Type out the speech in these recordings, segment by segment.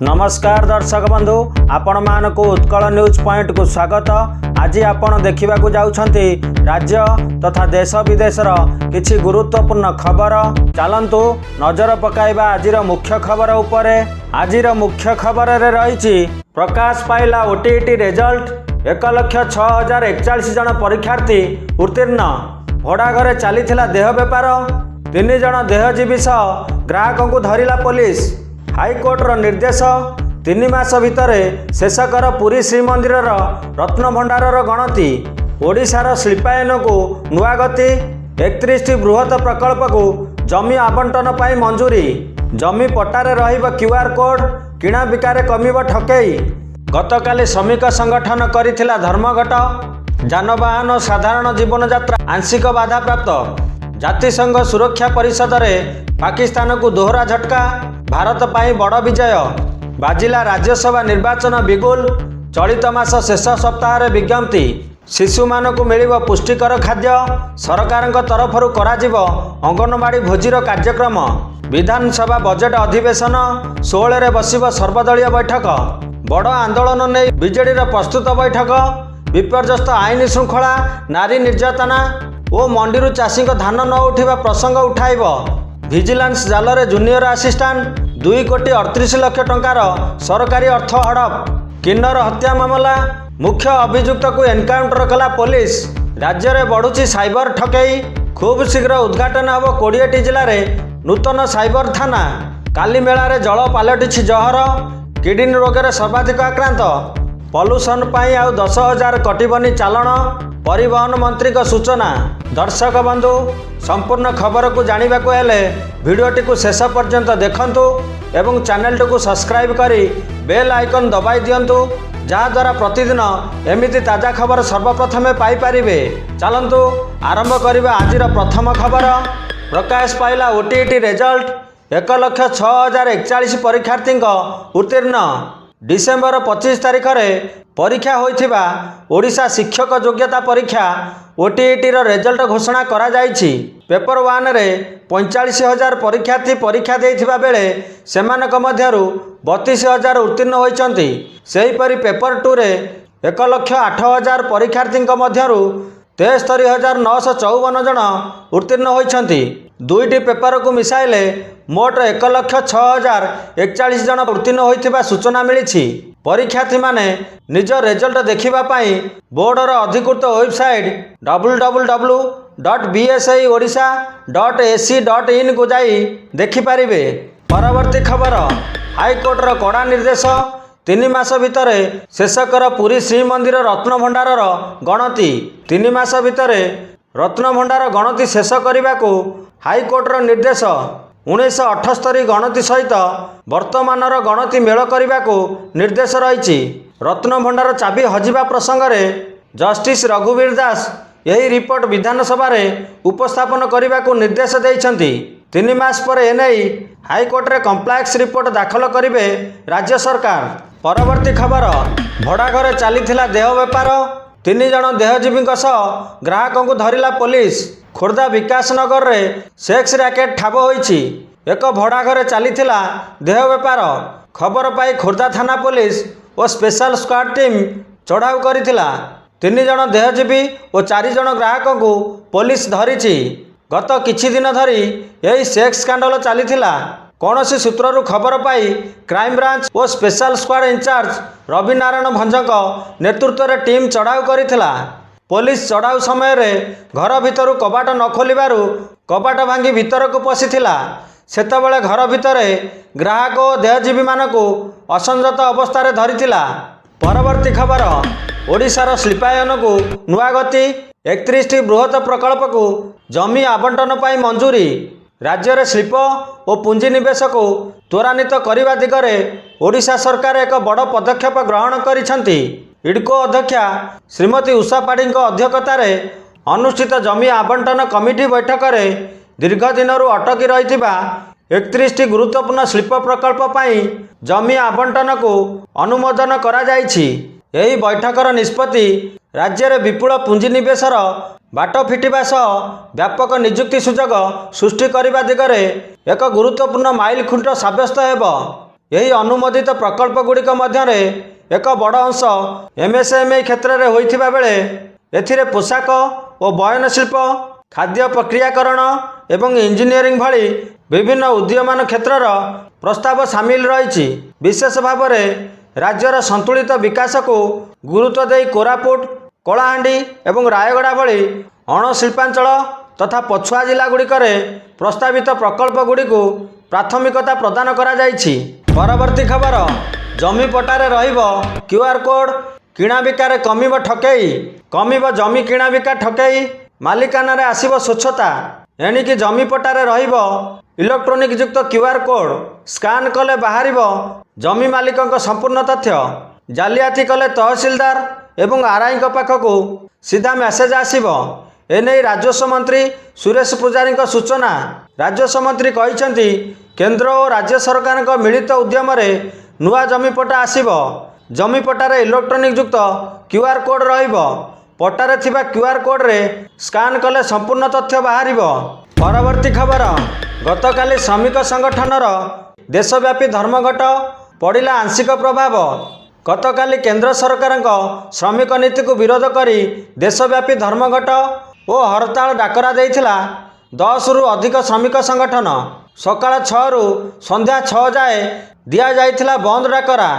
नमस्कार दर्शक बंधु, आपण मानकु उत्कल न्यूज पॉइंट को स्वागत। आज आपण देखा जाउछंती राज्य तथा देश विदेशर किछि गुरुत्वपूर्ण खबर। चलंतु नजर पकाइबा आजिर मुख्य खबर उपरे। आजिर मुख्य खबर रे रहिछि प्रकाश पाइला ओटीईटी रिजल्ट। 1,06,041 जन परीक्षार्थी उत्तीर्ण। भड़ा घरे चलीथिला देह बेपार। 3 जन देहजीवी सह ग्राहक को धरिला पुलिस। हाईकोर्टर निर्देश 3 मास भितर शेष कर पुरी श्रीमंदिर रत्न भंडार गणति। ओडिशार शिल्पायन को नुआ गति। 31 बृहत प्रकल्प को जमी आवंटन पाई मंजूरी। जमी पट्टारे रहिब क्यूआर कोड। किणा बिकारे कमिब ठकेई। गतकाली श्रमिक संगठन करिथिला धर्मघट। जानवाहन साधारण जीवन यात्रा आंशिक बाधा प्राप्त। जातिसंघ सुरक्षा परिषद रे पाकिस्तान को दोहरा झटका। भारत पाई बड़ विजय। बाजिला राज्यसभा निर्वाचन बिगुल। चलित मास शेष सप्ताह विज्ञप्ति। शिशु मानकु मिलिब पुष्टिकर खाद्य। सरकार तरफरु कराजिब अंगनवाड़ी भोजीर कार्यक्रम। विधानसभा बजेट अधिवेशन 16 रे बसिब सर्वदलीय बैठक। बड़ आंदोलन नहीं बीजेडी प्रस्तुत बैठक। विपर्यस्त आईन श्रृंखला, नारी निर्यातना ओ मंडी चाषी धान न उठा प्रसंग उठाइब। विजिलेंस जाल रे जूनियर असिस्टेंट 2,38,00,000 टंकार सरकारी अर्थ हड़प। किन्नर हत्या मामला मुख्य अभियुक्त को एनकाउंटर कला पुलिस। राज्य में बढ़ुची साइबर ठकेई। खूब शीघ्र उद्घाटन हम 20टी जिले में नूतन साइबर थाना। काली मेला रे जल पलटि जहर। किडनी रोग में सर्वाधिक आक्रांत। पॉल्यूशन पाई आउ 10,000 कटिबनी चालाण। परिवहन मंत्री को सूचना। दर्शक बंधु, संपूर्ण खबर को जानवा हेले भिडियोटी को शेष पर्यंत देखंतु एवं चैनल को सब्सक्राइब करी बेल आइकन दबाई दियंतु, जहाद्वारा प्रतिदिन एमिति ताजा खबर सर्वप्रथमे पाई परिबे। चलंतु आरंभ करिबा आजिर प्रथम खबर। प्रकाश पाइला ओटीईटी रिजल्ट। 1,06,041 परीक्षार्थी उत्तीर्ण। डिसेम्बर 25 तारिख में परीक्षा होइथिबा ओडिशा शिक्षक योग्यता परीक्षा ओटीईटी रिजल्ट घोषणा करा जाइछि। पेपर 1 रे 45,000 परीक्षार्थी परीक्षा देइथिबा बेले सेमानक मध्यरु 32,000 उत्तीर्ण होइछन्ति। सेहीपरि पेपर 2 रे 1,08,000 परीक्षार्थी मध्यरु 73,954 जन उत्तीर्ण होइछन्ति। दुईटी पेपर को मिसाइले मोट 1,06,041 जन उत्तीर्ण होइथिबा सूचना मिली। परीक्षार्थी माने निज रिजल्ट देखिबा पाई बोर्डर अधिकृत वेबसाइट www.bsioodisha.ac.in को जाई देखि पारिबे। परवर्ती खबर। हाईकोर्टर कड़ा निर्देश। 3 मास भितर शेष कर पुरी श्रीमंदिर रत्न भंडार गणति। 3 मास भितर रत्न भंडार गणति शेष करने को हाईकोर्टर निर्देश। 1978 गणति सहित वर्तमान गणति मेल करने को निर्देश रही। रत्न भंडार चाबी हजिबा प्रसंग में जस्टिस रघुवीर दास यही रिपोर्ट विधानसभा रे उपस्थापन करने को निर्देश देइछन्ति। 3 मास पर एने हाईकोर्ट रे कम्प्लेक्स रिपोर्ट दाखल करिवे राज्य सरकार। परवर्ती खबर। भड़ा घरे चलीथिला देह बेपार। 3 जन देहजीवी सह ग्राहक को धरिला पुलिस। खोर्धा विकास नगर रे सेक्स रैकेट ठाब होइछि। एक भड़ा घरे चलीथिला देह बेपार। खबर पाई खोर्धा थाना पुलिस और स्पेशल स्क्वाड टीम चढ़ाऊ करिथिला। 3 जन देहजीवी और 4 जन ग्राहक को पुलिस धरिछि। गत किछि दिन धरी यही सेक्स स्कैंडल चलीथिला। कौनसी सूत्रु खबर पाई क्राइम ब्रांच और special squad incharge Ravi Narayan भंजक नेतृत्व में टीम चढ़ाऊ करिथिला। पुलिस चढ़ाऊ समय रे घर भितर कबाट न खोलिबारु कबाट भांगी भितर को पशिथिला। सेतबेले घर भितर ग्राहक और देहजीवी मानकु असंजत अवस्था रे धरिथिला। परवर्ती खबर। ओडिशार शिल्पायन को नुआ गति। 31 बृहत प्रकल्प को जमी आवंटन पाई मंजूरी। राज्य में शिल्प और पुंजीनिवेश को त्वरान्वित करने दिगरे ओडिशा सरकार एक बड़ पदक्षेप ग्रहण करिसेंति। इडको अध्यक्षा श्रीमती उषा पाढ़ी अध्यक्षतार अनुष्ठित जमी आवंटन कमिटी बैठक में दीर्घ दिन अटकी रही 31 गुरुत्वपूर्ण शिल्प प्रकल्प पाई जमी आवंटन को अनुमोदन करा जाइछि। यही बैठकर निष्पत्ति राज्य में विपुल पुंजीनिवेशर बाट फिटिबा सह व्यापक नियुक्ति सुजोग सृष्टि करने दिगरे एक गुरुत्वपूर्ण माइल खुंट साब्यस्त हेब। ଏହି ଅନୁମୋଦିତ ପ୍ରକଳ୍ପଗୁଡ଼ିକ ମଧ୍ୟରେ ଏକ ବଡ଼ ଅଂଶ MSME କ୍ଷେତ୍ରରେ ହୋଇଥିବା ବେଳେ ଏଥିରେ ପୋଷାକ ଓ ବୟନଶିଳ୍ପ, ଖାଦ୍ୟ ପ୍ରକ୍ରିୟାକରଣ ଏବଂ ଇଞ୍ଜିନିୟରିଂ ଭଳି ବିଭିନ୍ନ ଉଦୀୟମାନ କ୍ଷେତ୍ରର ପ୍ରସ୍ତାବ ସାମିଲ ରହିଛି। ବିଶେଷ ଭାବରେ ରାଜ୍ୟର ସନ୍ତୁଳିତ ବିକାଶକୁ ଗୁରୁତ୍ୱ ଦେଇ କୋରାପୁଟ, କଳାହାଣ୍ଡି ଏବଂ ରାୟଗଡ଼ା ଭଳି ଅଣଶିଳ୍ପାଞ୍ଚଳ ତଥା ପଛୁଆ ଜିଲ୍ଲାଗୁଡ଼ିକରେ ପ୍ରସ୍ତାବିତ ପ୍ରକଳ୍ପଗୁଡ଼ିକୁ ପ୍ରାଥମିକତା ପ୍ରଦାନ କରାଯାଇଛି। ପରବର୍ତ୍ତୀ ଖବର, ଜମି ପଟ୍ଟାରେ ରହିବ QR କୋଡ୍, କିଣାବିକାରେ କମିବ ଠକେଇ। କମିବ ଜମି କିଣାବିକା ଠକେଇ, ମାଲିକାନାରେ ଆସିବ ସ୍ୱଚ୍ଛତା। ଏଣିକି ଜମି ପଟ୍ଟାରେ ରହିବ ଇଲେକ୍ଟ୍ରୋନିକ ଯୁକ୍ତ QR କୋଡ୍। ସ୍କାନ୍ କଲେ ବାହାରିବ ଜମି ମାଲିକଙ୍କ ସମ୍ପୂର୍ଣ୍ଣ ତଥ୍ୟ। ଜାଲିଆତି କଲେ ତହସିଲଦାର ଏବଂ RIଙ୍କ ପାଖକୁ ସିଧା ମେସେଜ ଆସିବ। ଏନେଇ ରାଜସ୍ୱ ମନ୍ତ୍ରୀ ସୁରେଶ ପୂଜାରୀଙ୍କ ସୂଚନା। ରାଜସ୍ୱ ମନ୍ତ୍ରୀ କହିଛନ୍ତି, କେନ୍ଦ୍ର ଓ ରାଜ୍ୟ ସରକାରଙ୍କ ମିଳିତ ଉଦ୍ୟମରେ ନୂଆ ଜମି ପଟ୍ଟା ଆସିବ। ଜମି ପଟ୍ଟାରେ ଇଲେକ୍ଟ୍ରୋନିକ ଯୁକ୍ତ QR କୋଡ୍ ରହିବ। ପଟ୍ଟାରେ ଥିବା QR କୋଡ୍ରେ ସ୍କାନ୍ କଲେ ସମ୍ପୂର୍ଣ୍ଣ ତଥ୍ୟ ବାହାରିବ। ପରବର୍ତ୍ତୀ ଖବର, ଗତକାଲି ଶ୍ରମିକ ସଂଗଠନର ଦେଶବ୍ୟାପୀ ଧର୍ମଘଟ ପଡ଼ିଲା ଆଂଶିକ ପ୍ରଭାବ। ଗତକାଲି କେନ୍ଦ୍ର ସରକାରଙ୍କ ଶ୍ରମିକ ନୀତିକୁ ବିରୋଧ କରି ଦେଶବ୍ୟାପୀ ଧର୍ମଘଟ ଓ ହରତାଳ ଡାକରା ଦେଇଥିଲା 10ରୁ ଅଧିକ ଶ୍ରମିକ ସଂଗଠନ। ସକାଳ 6ରୁ ସନ୍ଧ୍ୟା 6 ଯାଏ ଦିଆଯାଇଥିଲା ବନ୍ଦ ଡାକରା।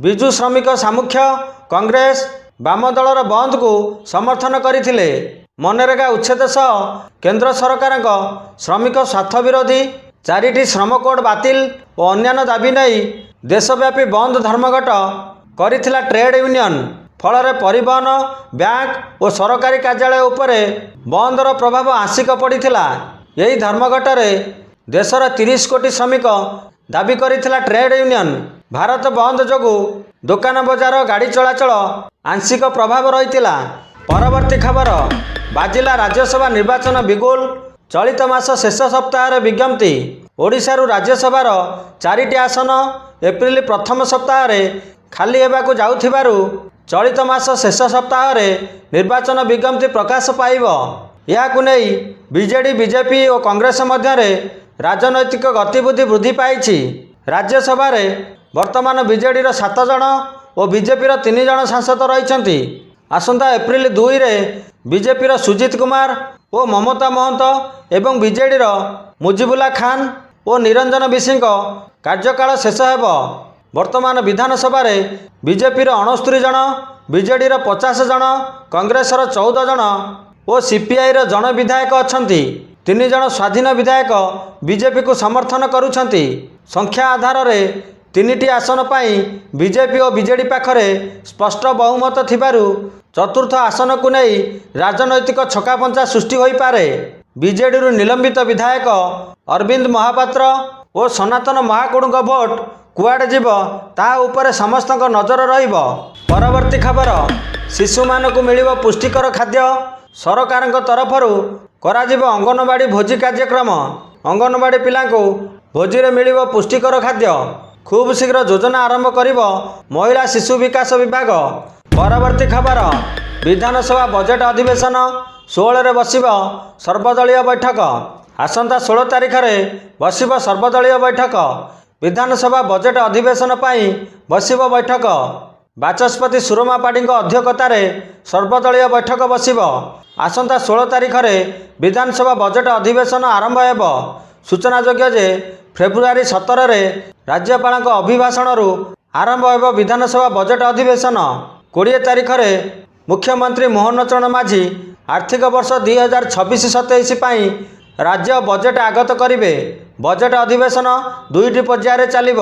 ବିଜୁ ଶ୍ରମିକ ସାମୁଖ୍ୟ, କଂଗ୍ରେସ, ବାମ ଦଳର ବନ୍ଦକୁ ସମର୍ଥନ କରିଥିଲେ। ମନରେଗା ଉଚ୍ଛେଦ ସହ କେନ୍ଦ୍ର ସରକାରଙ୍କ ଶ୍ରମିକ ସ୍ୱାର୍ଥ ବିରୋଧୀ 4ଟି ଶ୍ରମ କୋଡ୍ ବାତିଲ ଓ ଅନ୍ୟାନ୍ୟ ଦାବି ନେଇ ଦେଶବ୍ୟାପୀ ବନ୍ଦ ଧର୍ମଘଟ କରିଥିଲା ଟ୍ରେଡ୍ ୟୁନିୟନ। ଫଳରେ ପରିବହନ, ବ୍ୟାଙ୍କ ଓ ସରକାରୀ କାର୍ଯ୍ୟାଳୟ ଉପରେ ବନ୍ଦର ପ୍ରଭାବ ଆଂଶିକ ପଡ଼ିଥିଲା। ଏହି ଧର୍ମଘଟରେ ଦେଶର 30 କୋଟି ଶ୍ରମିକ ଦାବି କରିଥିଲା ଟ୍ରେଡ୍ ୟୁନିୟନ। ଭାରତ ବନ୍ଦ ଯୋଗୁଁ ଦୋକାନ ବଜାର, ଗାଡ଼ି ଚଳାଚଳ ଆଂଶିକ ପ୍ରଭାବ ରହିଥିଲା। ପରବର୍ତ୍ତୀ ଖବର, ବାଜିଲା ରାଜ୍ୟସଭା ନିର୍ବାଚନ ବିଗୁଲ। ଚଳିତ ମାସ ଶେଷ ସପ୍ତାହରେ ବିଜ୍ଞପ୍ତି। ଓଡ଼ିଶାରୁ ରାଜ୍ୟସଭାର 4ଟି ଆସନ ଏପ୍ରିଲ ପ୍ରଥମ ସପ୍ତାହରେ ଖାଲି ହେବାକୁ ଯାଉଥିବାରୁ ଚଳିତ ମାସ ଶେଷ ସପ୍ତାହରେ ନିର୍ବାଚନ ବିଜ୍ଞପ୍ତି ପ୍ରକାଶ ପାଇବ। ଏହାକୁ ନେଇ ବିଜେଡି, ବିଜେପି ଓ କଂଗ୍ରେସ ମଧ୍ୟରେ ରାଜନୈତିକ ଗତିବିଧି ବୃଦ୍ଧି ପାଇଛି। ରାଜ୍ୟସଭାରେ ବର୍ତ୍ତମାନ ବିଜେଡିର 7 ଜଣ ଓ ବିଜେପିର 3 ଜଣ ସାଂସଦ ରହିଛନ୍ତି। ଆସନ୍ତା ଏପ୍ରିଲ 2ରେ ବିଜେପିର ସୁଜିତ କୁମାର ଓ ମମତା ମହନ୍ତ ଏବଂ ବିଜେଡିର ମୁଜିବୁଲା ଖାନ ଓ ନିରଞ୍ଜନ ବିଶିଙ୍କ କାର୍ଯ୍ୟକାଳ ଶେଷ ହେବ। ବର୍ତ୍ତମାନ ବିଧାନସଭାରେ ବିଜେପିର 69 ଜଣ, ବିଜେଡିର 50 ଜଣ, କଂଗ୍ରେସର 14 ଜଣ ଓ ସିପିଆଇର ଜଣେ ବିଧାୟକ ଅଛନ୍ତି। 3 ଜଣ ସ୍ୱାଧୀନ ବିଧାୟକ ବିଜେପିକୁ ସମର୍ଥନ କରୁଛନ୍ତି। ସଂଖ୍ୟା ଆଧାରରେ 3ଟି ଆସନ ପାଇଁ ବିଜେପି ଓ ବିଜେଡି ପାଖରେ ସ୍ପଷ୍ଟ ବହୁମତ ଥିବାରୁ ଚତୁର୍ଥ ଆସନକୁ ନେଇ ରାଜନୈତିକ ଛକାପଞ୍ଚା ସୃଷ୍ଟି ହୋଇପାରେ। ବିଜେଡିରୁ ନିଲମ୍ବିତ ବିଧାୟକ ଅରବିନ୍ଦ ମହାପାତ୍ର ଓ ସନାତନ ମହାକୁଡ଼ଙ୍କ ଭୋଟ କୁଆଡ଼େ ଯିବ ତାହା ଉପରେ ସମସ୍ତଙ୍କ ନଜର ରହିବ। ପରବର୍ତ୍ତୀ ଖବର, ଶିଶୁମାନଙ୍କୁ ମିଳିବ ପୁଷ୍ଟିକର ଖାଦ୍ୟ। ସରକାରଙ୍କ ତରଫରୁ କରାଯିବ ଅଙ୍ଗନବାଡ଼ି ଭୋଜି କାର୍ଯ୍ୟକ୍ରମ। ଅଙ୍ଗନବାଡ଼ି ପିଲାଙ୍କୁ ଭୋଜିରେ ମିଳିବ ପୁଷ୍ଟିକର ଖାଦ୍ୟ। ଖୁବ୍ ଶୀଘ୍ର ଯୋଜନା ଆରମ୍ଭ କରିବ ମହିଳା ଶିଶୁ ବିକାଶ ବିଭାଗ। ପରବର୍ତ୍ତୀ ଖବର, ବିଧାନସଭା ବଜେଟ ଅଧିବେଶନ 16ରେ ବସିବ ସର୍ବଦଳୀୟ ବୈଠକ। ଆସନ୍ତା 16 ତାରିଖରେ ବସିବ ସର୍ବଦଳୀୟ ବୈଠକ। ବିଧାନସଭା ବଜେଟ ଅଧିବେଶନ ପାଇଁ ବସିବ ବୈଠକ। ବାଚସ୍ପତି ସୁରମା ପାଢ଼ୀଙ୍କ ଅଧ୍ୟକ୍ଷତାରେ ସର୍ବଦଳୀୟ ବୈଠକ ବସିବ। ଆସନ୍ତା 16 ତାରିଖରେ ବିଧାନସଭା ବଜେଟ ଅଧିବେଶନ ଆରମ୍ଭ ହେବ। ସୂଚନାଯୋଗ୍ୟ ଯେ ଫେବୃଆରୀ 17ରେ ରାଜ୍ୟପାଳଙ୍କ ଅଭିଭାଷଣରୁ ଆରମ୍ଭ ହେବ ବିଧାନସଭା ବଜେଟ ଅଧିବେଶନ। 20 ତାରିଖରେ ମୁଖ୍ୟମନ୍ତ୍ରୀ ମୋହନ ଚରଣ ମାଝୀ ଆର୍ଥିକ ବର୍ଷ 2026-27 ପାଇଁ ରାଜ୍ୟ ବଜେଟ ଆଗତ କରିବେ। ବଜେଟ ଅଧିବେଶନ 2ଟି ପର୍ଯ୍ୟାୟରେ ଚାଲିବ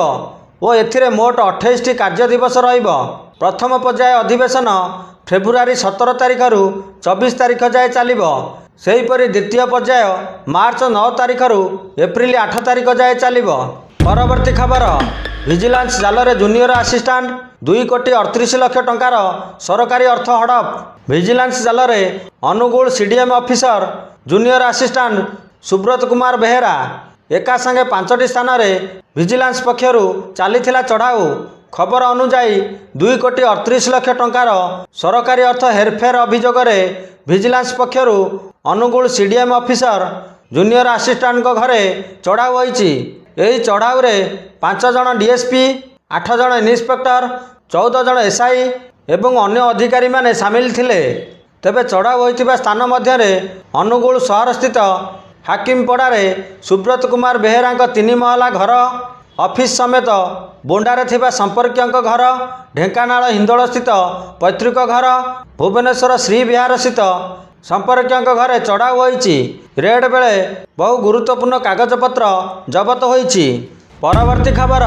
ଓ ଏଥିରେ ମୋଟ 28ଟି କାର୍ଯ୍ୟ ଦିବସ ରହିବ। ପ୍ରଥମ ପର୍ଯ୍ୟାୟ ଅଧିବେଶନ ଫେବୃଆରୀ 17 ତାରିଖରୁ 24 ତାରିଖ ଯାଏ ଚାଲିବ। ସେହିପରି ଦ୍ୱିତୀୟ ପର୍ଯ୍ୟାୟ ମାର୍ଚ୍ଚ 9 ତାରିଖରୁ ଏପ୍ରିଲ 8 ତାରିଖ ଯାଏ ଚାଲିବ। ପରବର୍ତ୍ତୀ ଖବର, ଭିଜିଲାନ୍ସ ଜାଲରେ ଜୁନିୟର ଆସିଷ୍ଟାଣ୍ଟ 2 କୋଟି 38 ଲକ୍ଷ ଟଙ୍କାର ସରକାରୀ ଅର୍ଥ ହଡପ। ଭିଜିଲାନ୍ସ ଜାଲରେ Angul CDM officer junior assistant Subrat Kumar Behera ଏକା ସାଙ୍ଗେ 5ଟି ସ୍ଥାନରେ ଭିଜିଲାନ୍ସ ପକ୍ଷରୁ ଚାଲିଥିଲା ଚଢ଼ାଉ। ଖବର ଅନୁଯାୟୀ 2 କୋଟି 38 ଲକ୍ଷ ଟଙ୍କାର ସରକାରୀ ଅର୍ଥ ହେରଫେର ଅଭିଯୋଗରେ ଭିଜିଲାନ୍ସ ପକ୍ଷରୁ ଅନୁଗୁଳ CDM ଅଫିସର ଜୁନିୟର ଆସିଷ୍ଟାଣ୍ଟଙ୍କ ଘରେ ଚଢ଼ାଉ ହୋଇଛି। ଏହି ଚଢ଼ାଉରେ 5 ଜଣ DSP, 8 ଜଣ ଇନ୍ସପେକ୍ଟର, 14 ଜଣ SI ଏବଂ ଅନ୍ୟ ଅଧିକାରୀମାନେ ସାମିଲ ଥିଲେ। ତେବେ ଚଢ଼ାଉ ହୋଇଥିବା ସ୍ଥାନ ମଧ୍ୟରେ ଅନୁଗୁଳ ସହରସ୍ଥିତ ହାକିମପଡ଼ାରେ ସୁବ୍ରତ କୁମାର ବେହେରାଙ୍କ 3 ମହଲା ଘର, ଅଫିସ୍ ସମେତ ବୋଣ୍ଡାରେ ଥିବା ସମ୍ପର୍କୀୟଙ୍କ ଘର, ଢେଙ୍କାନାଳ ହିନ୍ଦୋଳସ୍ଥିତ ପୈତୃକ ଘର, ଭୁବନେଶ୍ୱର ଶ୍ରୀବିହାରସ୍ଥିତ ସମ୍ପର୍କୀୟଙ୍କ ଘରେ ଚଢ଼ାଉ ହୋଇଛି। ରେଡ୍ ବେଳେ ବହୁ ଗୁରୁତ୍ୱପୂର୍ଣ୍ଣ କାଗଜପତ୍ର ଜବତ ହୋଇଛି। ପରବର୍ତ୍ତୀ ଖବର,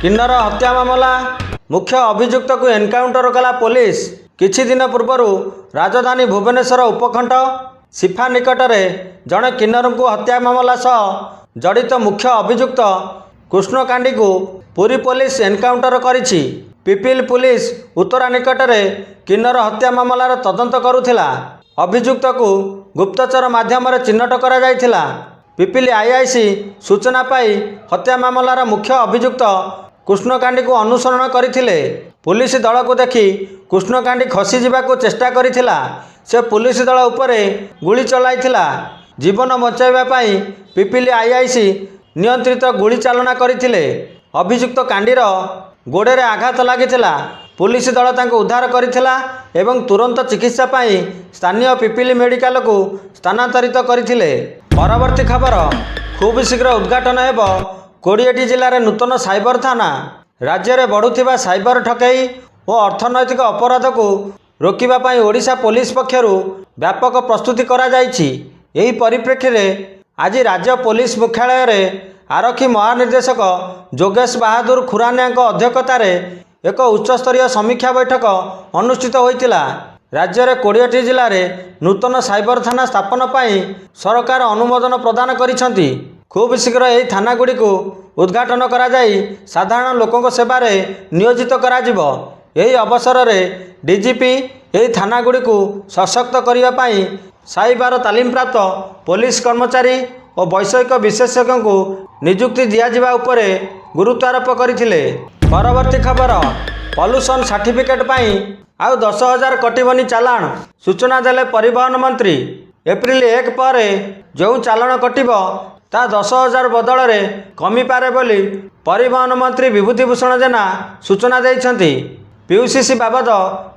କିନ୍ନର ହତ୍ୟା ମାମଲା, ମୁଖ୍ୟ ଅଭିଯୁକ୍ତକୁ ଏନ୍କାଉଣ୍ଟର କଲା ପୋଲିସ। କିଛି ଦିନ ପୂର୍ବରୁ ରାଜଧାନୀ ଭୁବନେଶ୍ୱର ଉପକଣ୍ଠ ସିଫା ନିକଟରେ ଜଣେ କିନ୍ନରଙ୍କୁ ହତ୍ୟା ମାମଲା ସହ ଜଡ଼ିତ ମୁଖ୍ୟ ଅଭିଯୁକ୍ତ କୃଷ୍ଣକାଣ୍ଡିକୁ ପୁରୀ ପୋଲିସ ଏନ୍କାଉଣ୍ଟର କରିଛି। ପିପିଲ ପୁଲିସ ଉତ୍ତରା ନିକଟରେ କିନ୍ନର ହତ୍ୟା ମାମଲାର ତଦନ୍ତ କରୁଥିଲା। ଅଭିଯୁକ୍ତକୁ ଗୁପ୍ତଚର ମାଧ୍ୟମରେ ଚିହ୍ନଟ କରାଯାଇଥିଲା। ପିପିଲି IIC ସୂଚନା ପାଇ ହତ୍ୟା ମାମଲାର ମୁଖ୍ୟ ଅଭିଯୁକ୍ତ କୃଷ୍ଣକାଣ୍ଡିକୁ ଅନୁସରଣ କରିଥିଲେ। ପୁଲିସ ଦଳକୁ ଦେଖି କୃଷ୍ଣକାଣ୍ଡି ଖସି ଯିବାକୁ ଚେଷ୍ଟା କରିଥିଲା। ସେ ପୁଲିସ ଦଳ ଉପରେ ଗୁଳି ଚଳାଇଥିଲା। ଜୀବନ ବଞ୍ଚାଇବା ପାଇଁ ପିପିଲି IIC ନିୟନ୍ତ୍ରିତ ଗୁଳି ଚାଳନା କରିଥିଲେ। ଅଭିଯୁକ୍ତ କାଣ୍ଡିର ଗୋଡ଼ରେ ଆଘାତ ଲାଗିଥିଲା। ପୁଲିସ ଦଳ ତାଙ୍କୁ ଉଦ୍ଧାର କରିଥିଲା ଏବଂ ତୁରନ୍ତ ଚିକିତ୍ସା ପାଇଁ ସ୍ଥାନୀୟ ପିପିଲି ମେଡିକାଲକୁ ସ୍ଥାନାନ୍ତରିତ କରିଥିଲେ। ପରବର୍ତ୍ତୀ ଖବର, ଖୁବ୍ ଶୀଘ୍ର ଉଦ୍ଘାଟନ ହେବ 20ଟି ଜିଲ୍ଲାରେ ନୂତନ ସାଇବର ଥାନା। ରାଜ୍ୟରେ ବଢ଼ୁଥିବା ସାଇବର ଠକେଇ ଓ ଅର୍ଥନୈତିକ ଅପରାଧକୁ ରୋକିବା ପାଇଁ ଓଡ଼ିଶା ପୋଲିସ ପକ୍ଷରୁ ବ୍ୟାପକ ପ୍ରସ୍ତୁତି କରାଯାଇଛି। ଏହି ପରିପ୍ରେକ୍ଷୀରେ ଆଜି ରାଜ୍ୟ ପୋଲିସ ମୁଖ୍ୟାଳୟରେ ଆରକ୍ଷୀ ମହାନିର୍ଦ୍ଦେଶକ ଯୋଗେଶ ବାହାଦୁର ଖୁରାନିଆଙ୍କ ଅଧ୍ୟକ୍ଷତାରେ ଏକ ଉଚ୍ଚସ୍ତରୀୟ ସମୀକ୍ଷା ବୈଠକ ଅନୁଷ୍ଠିତ ହୋଇଥିଲା। ରାଜ୍ୟରେ 20ଟି ଜିଲ୍ଲାରେ ନୂତନ ସାଇବର ଥାନା ସ୍ଥାପନ ପାଇଁ ସରକାର ଅନୁମୋଦନ ପ୍ରଦାନ କରିଛନ୍ତି। ଖୁବ୍ ଶୀଘ୍ର ଏହି ଥାନାଗୁଡ଼ିକୁ ଉଦ୍ଘାଟନ କରାଯାଇ ସାଧାରଣ ଲୋକଙ୍କ ସେବାରେ ନିୟୋଜିତ କରାଯିବ। ଏହି ଅବସରରେ DGP ଏହି ଥାନାଗୁଡ଼ିକୁ ସଶକ୍ତ କରିବା ପାଇଁ ସାଇବର ତାଲିମପ୍ରାପ୍ତ ପୋଲିସ କର୍ମଚାରୀ ଓ ବୈଷୟିକ ବିଶେଷଜ୍ଞଙ୍କୁ ନିଯୁକ୍ତି ଦିଆଯିବା ଉପରେ ଗୁରୁତ୍ୱ ଆରୋପ କରିଥିଲେ। ପରବର୍ତ୍ତୀ ଖବର, ପଲ୍ୟୁସନ ସାର୍ଟିଫିକେଟ୍ ପାଇଁ ଆଉ 10,000 କଟିବନି ଚାଲାଣ, ସୂଚନା ଦେଲେ ପରିବହନ ମନ୍ତ୍ରୀ। ଏପ୍ରିଲ 1 ପରେ ଯେଉଁ ଚାଲାଣ କଟିବ ତାହା 10,000 ବଦଳରେ କମିପାରେ ବୋଲି ପରିବହନ ମନ୍ତ୍ରୀ ବିଭୂତିଭୂଷଣ ଜେନା ସୂଚନା ଦେଇଛନ୍ତି। PUCC ବାବଦ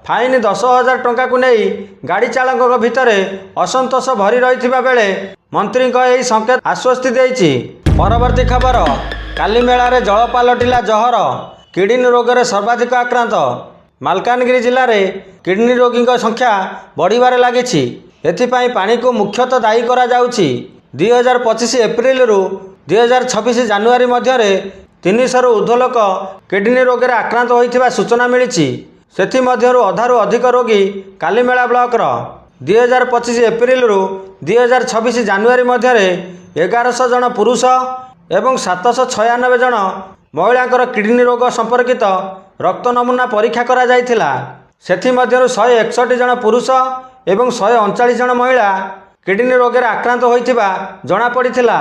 ଫାଇନ 10,000 ଟଙ୍କାକୁ ନେଇ ଗାଡ଼ି ଚାଳକଙ୍କ ଭିତରେ ଅସନ୍ତୋଷ ଭରି ରହିଥିବା ବେଳେ ମନ୍ତ୍ରୀଙ୍କ ଏହି ସଂକେତ ଆଶ୍ୱସ୍ତି ଦେଇଛି। ପରବର୍ତ୍ତୀ ଖବର, କାଲି ମେଳାରେ ଜଳ ପାଲଟିଲା ଜହର, କିଡନୀ ରୋଗରେ ସର୍ବାଧିକ ଆକ୍ରାନ୍ତ। ମାଲକାନଗିରି ଜିଲ୍ଲାରେ କିଡନୀ ରୋଗୀଙ୍କ ସଂଖ୍ୟା ବଢ଼ିବାରେ ଲାଗିଛି। ଏଥିପାଇଁ ପାଣିକୁ ମୁଖ୍ୟତଃ ଦାୟୀ କରାଯାଉଛି। 2025 ଏପ୍ରିଲରୁ 2026 ଜାନୁଆରୀ ମଧ୍ୟରେ 300ରୁ ଉର୍ଦ୍ଧ୍ୱ ଲୋକ କିଡନୀ ରୋଗରେ ଆକ୍ରାନ୍ତ ହୋଇଥିବା ସୂଚନା ମିଳିଛି। ସେଥିମଧ୍ୟରୁ ଅଧାରୁ ଅଧିକ ରୋଗୀ କାଲିମେଳା ବ୍ଲକର। 2025 ଏପ୍ରିଲରୁ 2026 ଜାନୁଆରୀ ମଧ୍ୟରେ 1100 ଜଣ ପୁରୁଷ ଏବଂ 796 ଜଣ ମହିଳାଙ୍କର କିଡନୀ ରୋଗ ସମ୍ପର୍କିତ ରକ୍ତ ନମୁନା ପରୀକ୍ଷା କରାଯାଇଥିଲା। ସେଥିମଧ୍ୟରୁ 161 ଜଣ ପୁରୁଷ ଏବଂ 139 ଜଣ ମହିଳା କିଡନୀ ରୋଗରେ ଆକ୍ରାନ୍ତ ହୋଇଥିବା ଜଣାପଡ଼ିଥିଲା।